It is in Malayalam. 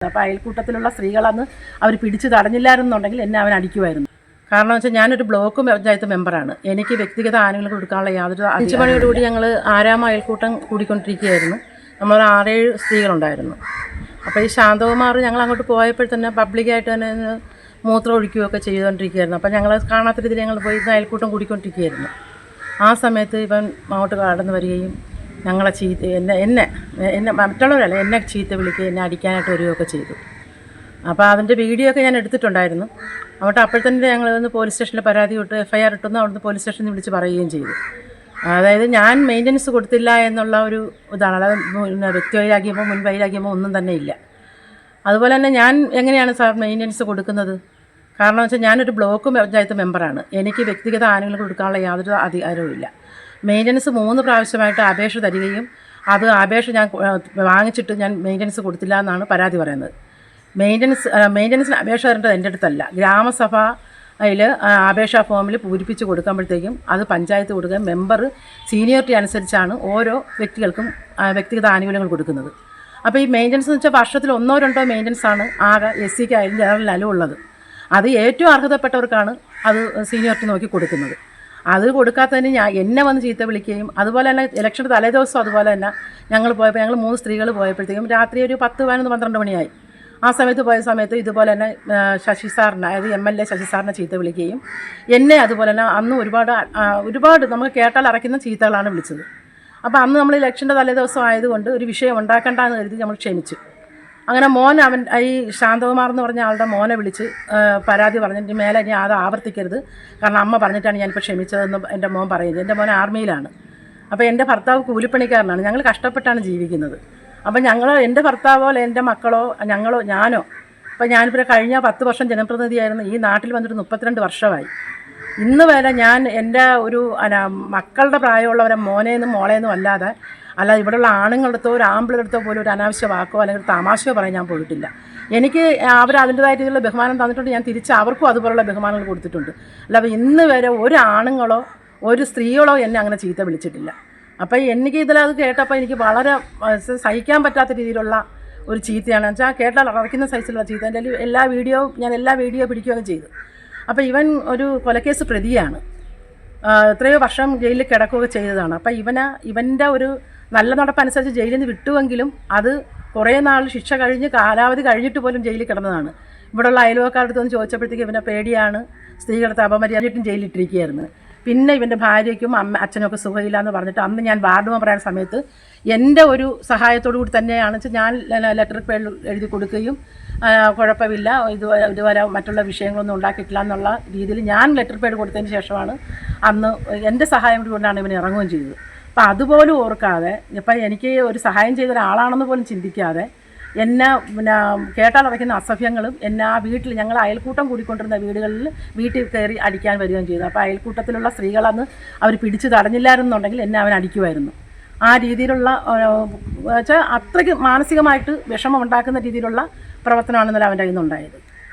അപ്പോൾ അയൽക്കൂട്ടത്തിലുള്ള സ്ത്രീകളന്ന് അവർ പിടിച്ച് തടഞ്ഞില്ലായിരുന്നുണ്ടെങ്കിൽ എന്നെ അവൻ അടിക്കുമായിരുന്നു. കാരണം വെച്ചാൽ ഞാനൊരു ബ്ലോക്ക് പഞ്ചായത്ത് മെമ്പറാണ്. എനിക്ക് വ്യക്തിഗത ആനുകൂല്യം കൊടുക്കാനുള്ള യാതൊരു 5 മണിയോടുകൂടി ഞങ്ങൾ 6-ാം അയൽക്കൂട്ടം കൂടിക്കൊണ്ടിരിക്കുകയായിരുന്നു. നമ്മൾ 6-7 സ്ത്രീകളുണ്ടായിരുന്നു. അപ്പോൾ ഈ ശാന്തകുമാർ ഞങ്ങൾ അങ്ങോട്ട് പോയപ്പോൾ തന്നെ പബ്ലിക്കായിട്ട് തന്നെ മൂത്രം ഒഴിക്കുകയൊക്കെ ചെയ്തുകൊണ്ടിരിക്കുകയായിരുന്നു. അപ്പോൾ ഞങ്ങൾ കാണാത്ത രീതിയിൽ ഞങ്ങൾ പോയി അയൽക്കൂട്ടം കൂടിക്കൊണ്ടിരിക്കുകയായിരുന്നു. ആ സമയത്ത് ഇവൻ അങ്ങോട്ട് കടന്നു വരികയും ഞങ്ങളെ എന്നെ മറ്റുള്ളവരല്ല എന്നെ ചീത്ത വിളിക്കുകയും എന്നെ അടിക്കാനായിട്ട് വരികയൊക്കെ ചെയ്തു. അപ്പോൾ അതിൻ്റെ വീഡിയോ ഒക്കെ ഞാൻ എടുത്തിട്ടുണ്ടായിരുന്നു. അവിടെ അപ്പോഴത്തന്നെ ഞങ്ങൾ പോലീസ് സ്റ്റേഷനിൽ പരാതി ഇട്ട് FIR ഇട്ടെന്ന് അവിടുന്ന് പോലീസ് സ്റ്റേഷനിൽ വിളിച്ച് പറയുകയും ചെയ്തു. അതായത് ഞാൻ മെയിൻ്റനൻസ് കൊടുത്തില്ല എന്നുള്ള ഒരു ഇതാണ്. അല്ലാതെ വ്യക്തിവൈരാഗ്യമോ മുൻവൈരാഗ്യമോ ഒന്നും തന്നെ ഇല്ല. അതുപോലെ തന്നെ ഞാൻ എങ്ങനെയാണ് സാർ മെയിൻ്റനൻസ് കൊടുക്കുന്നത്? കാരണം വെച്ചാൽ ഞാനൊരു ബ്ലോക്ക് പഞ്ചായത്ത് മെമ്പറാണ്. എനിക്ക് വ്യക്തിഗത ആനുകൂല്യം കൊടുക്കാനുള്ള യാതൊരു അധികാരവും ഇല്ല. മെയിൻ്റനൻസ് 3 പ്രാവശ്യമായിട്ട് അപേക്ഷ തരികയും അത് അപേക്ഷ ഞാൻ വാങ്ങിച്ചിട്ട് ഞാൻ മെയിൻ്റനൻസ് കൊടുത്തില്ല എന്നാണ് പരാതി പറയുന്നത്. മെയിൻ്റനൻസിന് അപേക്ഷ തരേണ്ടത് എൻ്റെ അടുത്തല്ല, ഗ്രാമസഭയിൽ അപേക്ഷാ ഫോമിൽ പൂരിപ്പിച്ച് കൊടുക്കുമ്പോഴത്തേക്കും അത് പഞ്ചായത്ത് കൊടുക്കുക. മെമ്പർ സീനിയോറിറ്റി അനുസരിച്ചാണ് ഓരോ വ്യക്തികൾക്കും വ്യക്തിഗത ആനുകൂല്യങ്ങൾ കൊടുക്കുന്നത്. അപ്പോൾ ഈ മെയിൻ്റനൻസ് എന്ന് വെച്ചാൽ വർഷത്തിൽ 1-2 മെയിൻ്റനൻസാണ് ആകെ SCക്കായാലും ജനറലിനാലും ഉള്ളത്. അത് ഏറ്റവും അർഹതപ്പെട്ടവർക്കാണ് അത് സീനിയോറിറ്റി നോക്കി കൊടുക്കുന്നത്. അത് കൊടുക്കാത്തതിന് എന്നെ വന്ന് ചീത്ത വിളിക്കുകയും അതുപോലെ തന്നെ ഇലക്ഷൻ്റെ തലേദിവസം അതുപോലെ തന്നെ ഞങ്ങൾ 3 സ്ത്രീകൾ പോയപ്പോഴത്തേക്കും രാത്രി ഒരു 10-11-12 മണിയായി. ആ സമയത്ത് പോയ സമയത്ത് ഇതുപോലെ തന്നെ ശശി സാറിനെ, അതായത് MLA ശശി സാറിനെ ചീത്ത വിളിക്കുകയും എന്നെ അതുപോലെ തന്നെ അന്ന് ഒരുപാട് നമുക്ക് കേട്ടാൽ അറയ്ക്കുന്ന ചീത്തകളാണ് വിളിച്ചത്. അപ്പോൾ അന്ന് നമ്മൾ ഇലക്ഷൻ്റെ തലേദിവസം ആയതുകൊണ്ട് ഒരു വിഷയം ഉണ്ടാക്കണ്ടെന്ന് കരുതി നമ്മൾ ക്ഷമിച്ചു. അങ്ങനെ ഈ ശാന്തകുമാർ എന്ന് പറഞ്ഞ ആളുടെ മോനെ വിളിച്ച് പരാതി പറഞ്ഞിട്ട് മേലെ ഞാൻ അത് ആവർത്തിക്കരുത്, കാരണം അമ്മ പറഞ്ഞിട്ടാണ് ഞാനിപ്പോൾ ക്ഷമിച്ചതെന്ന് എൻ്റെ മോൻ പറയുന്നത്. എൻ്റെ മോൻ ആർമിയിലാണ്. അപ്പോൾ എൻ്റെ ഭർത്താവ് കൂലിപ്പണിക്കാരനാണ്. ഞങ്ങൾ കഷ്ടപ്പെട്ടാണ് ജീവിക്കുന്നത്. അപ്പം എൻ്റെ ഭർത്താവോ അല്ലെ എൻ്റെ മക്കളോ ഞാനോ അപ്പോൾ ഞാനിപ്പോൾ കഴിഞ്ഞ 10 വർഷം ജനപ്രതിനിധിയായിരുന്നു. ഈ നാട്ടിൽ വന്നിട്ട് 32 വർഷമായി. ഇന്ന് വരെ ഞാൻ എൻ്റെ ഒരു മക്കളുടെ പ്രായമുള്ളവരെ മോനേന്നും മോളേന്നും അല്ലാതെ ഇവിടെയുള്ള ആണുങ്ങളെടുത്തോ ഒരു ആമ്പിളെടുത്തോ പോലും ഒരു അനാവശ്യ വാക്കോ അല്ലെങ്കിൽ ഒരു തമാശയോ പറയാൻ ഞാൻ പോയിട്ടില്ല. എനിക്ക് അവർ അതിൻ്റെതായ രീതിയിലുള്ള ബഹുമാനം തന്നിട്ടുണ്ട്. ഞാൻ തിരിച്ച് അവർക്കും അതുപോലുള്ള ബഹുമാനങ്ങൾ കൊടുത്തിട്ടുണ്ട്. അല്ലാതെ ഇന്ന് വരെ ഒരു ആണുങ്ങളോ ഒരു സ്ത്രീകളോ എന്നെ അങ്ങനെ ചീത്ത വിളിച്ചിട്ടില്ല. അപ്പോൾ എനിക്ക് ഇതിലത് കേട്ടപ്പോൾ എനിക്ക് വളരെ സഹിക്കാൻ പറ്റാത്ത രീതിയിലുള്ള ഒരു ചീത്തയാണ്. വെച്ചാൽ കേട്ടാൽ അറയ്ക്കുന്ന സൈസിലുള്ള ചീത്ത. എൻ്റെ ഞാൻ എല്ലാ വീഡിയോ പിടിക്കുകയൊക്കെ ചെയ്തു. അപ്പോൾ ഇവൻ ഒരു കൊലക്കേസ് പ്രതിയാണ്. എത്രയോ വർഷം ജയിലിൽ കിടക്കുകയൊക്കെ ചെയ്തതാണ്. അപ്പോൾ ഇവൻ്റെ ഒരു നല്ല നടപ്പനുസരിച്ച് ജയിലിൽ നിന്ന് വിട്ടുവെങ്കിലും അത് കുറേ നാൾ ശിക്ഷ കഴിഞ്ഞ് കാലാവധി കഴിഞ്ഞിട്ട് പോലും ജയിലിൽ കിടന്നതാണ്. ഇവിടെയുള്ള അയൽവക്കാരുടെ അടുത്ത് ചോദിച്ചപ്പോഴത്തേക്ക് ഇവൻ്റെ പേടിയാണ്, സ്ത്രീകളുടെ അപമര്യാദയായിട്ടും ജയിലിലിട്ടിരിക്കുകയായിരുന്നു. പിന്നെ ഇവൻ്റെ ഭാര്യയ്ക്കും അച്ഛനൊക്കെ സുഖമില്ല എന്ന് പറഞ്ഞിട്ട് അന്ന് ഞാൻ വാർഡ് മെമ്പറായ സമയത്ത് എൻ്റെ ഒരു സഹായത്തോടു കൂടി തന്നെയാണ് ഞാൻ ലെറ്റർ പേഡ് എഴുതി കൊടുക്കുകയും കുഴപ്പമില്ല, ഇതുവരെ മറ്റുള്ള വിഷയങ്ങളൊന്നും ഉണ്ടാക്കിയിട്ടില്ല എന്നുള്ള രീതിയിൽ ഞാൻ ലെറ്റർ പേഡ് കൊടുത്തതിന് ശേഷമാണ് അന്ന് എൻ്റെ സഹായം കൊണ്ടാണ് ഇവൻ ഇറങ്ങുകയും ചെയ്തത്. അപ്പോൾ അതുപോലും ഓർക്കാതെ ഇപ്പം എനിക്ക് ഒരു സഹായം ചെയ്ത ഒരാളാണെന്ന് പോലും ചിന്തിക്കാതെ എന്നെ കേട്ടാൽ അടയ്ക്കുന്ന അസഭ്യങ്ങളും എന്നെ ആ വീട്ടിൽ ഞങ്ങൾ അയൽക്കൂട്ടം കൂടിക്കൊണ്ടിരുന്ന വീട്ടിൽ കയറി അടിക്കാൻ വരികയും ചെയ്തു. അപ്പോൾ അയൽക്കൂട്ടത്തിലുള്ള സ്ത്രീകളന്ന് അവർ പിടിച്ച് തടഞ്ഞില്ലായിരുന്നുണ്ടെങ്കിൽ എന്നെ അവൻ അടിക്കുമായിരുന്നു. ആ രീതിയിലുള്ള വെച്ചാൽ അത്രയ്ക്ക് മാനസികമായിട്ട് വിഷമം ഉണ്ടാക്കുന്ന രീതിയിലുള്ള പ്രവർത്തനമാണ് ഇന്നലെ അവൻ്റെ കയ്യിൽ നിന്നുണ്ടായത്.